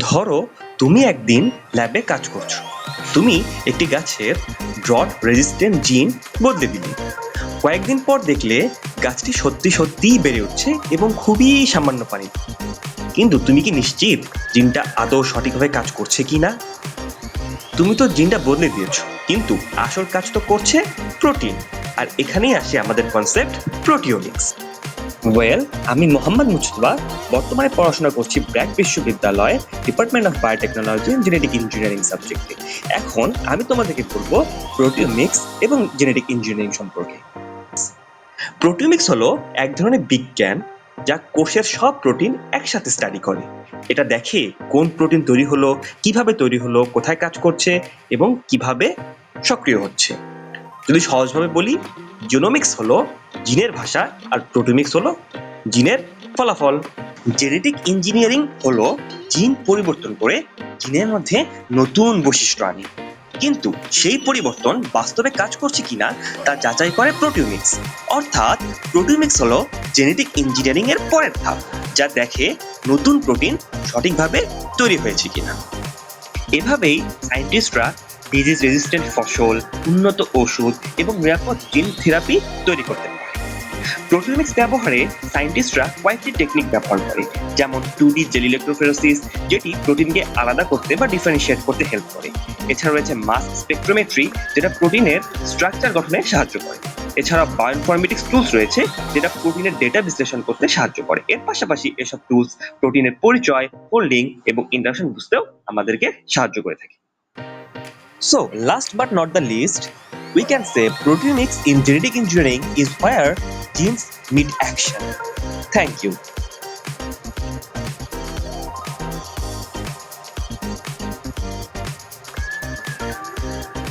ধরো তুমি একদিন ল্যাবে কাজ করছো। তুমি একটি গাছের ড্রট রেজিস্ট্যান্ট জিন বদলে দিলে। কয়েকদিন পর দেখলে গাছটি সত্যি সত্যিই বেড়ে উঠছে এবং খুবই সামান্য পানি। কিন্তু তুমি কি নিশ্চিত জিনটা আদৌ সঠিকভাবে কাজ করছে কিনা? তুমি তো জিনটা বদলে দিয়েছো, কিন্তু আসল কাজ তো করছে প্রোটিন। আর এখানেই আসে আমাদের কনসেপ্ট প্রোটিওমিক্স। আমি মোহাম্মদ মুজতবা, বর্তমানে পড়াশোনা করছি ব্র্যাক বিশ্ববিদ্যালয়ে department of biotechnology and genetic engineering সাবজেক্টে। এখন আমি তোমাদেরকে বলবো প্রোটিওমিক্স এবং জেনেটিক ইঞ্জিনিয়ারিং সম্পর্কে। প্রোটিওমিক্স হলো এক ধরনের বিজ্ঞান যা কোষের সব প্রোটিন একসাথে স্টাডি করে। এটা দেখে কোন প্রোটিন তৈরি হলো, কিভাবে তৈরি হলো, কোথায় কাজ করছে এবং কিভাবে সক্রিয় হচ্ছে। যদি সহজভাবে বলি, জিনোমিক্স হলো জিনের ভাষা আর প্রোটিওমিক্স হলো জিনের ফলাফল। জেনেটিক ইঞ্জিনিয়ারিং হলো জিন পরিবর্তন করে জিনের মধ্যে নতুন বৈশিষ্ট্য আনে, কিন্তু সেই পরিবর্তন বাস্তবে কাজ করছে কিনা তা যাচাই করে প্রোটিওমিক্স। অর্থাৎ প্রোটিওমিক্স হলো জেনেটিক ইঞ্জিনিয়ারিং এর পরের ধাপ, যা দেখে নতুন প্রোটিন সঠিকভাবে তৈরি হয়েছে কিনা। এভাবেই সায়েন্টিস্টরা ডিজিজ রেজিস্ট্যান্ট ফসল, উন্নত ওষুধ এবং নিরাপদ জিন থেরাপি তৈরি করতে পারে। প্রোটিওমিক্স ব্যবহারে সায়েন্টিস্টরা কয়েকটি টেকনিক ব্যবহার করে, যেমন 2D জেল ইলেক্ট্রোফোরেসিস, যেটি প্রোটিনকে আলাদা করতে বা ডিফারেন্সিয়েট করতে হেল্প করে। এছাড়া রয়েছে মাস স্পেকট্রোমেট্রি, যেটা প্রোটিনের স্ট্রাকচার গঠনে সাহায্য করে। এছাড়া বায়োইনফরমেটিক্স টুলস রয়েছে, যেটা প্রোটিনের ডেটা বিশ্লেষণ করতে সাহায্য করে। এর পাশাপাশি এসব টুলস প্রোটিনের পরিচয়, ফোল্ডিং এবং ইন্টারঅ্যাকশন বুঝতেও আমাদেরকে সাহায্য করে থাকে। So, last but not the least, we can say proteomics in genetic engineering is where genes meet action. Thank you.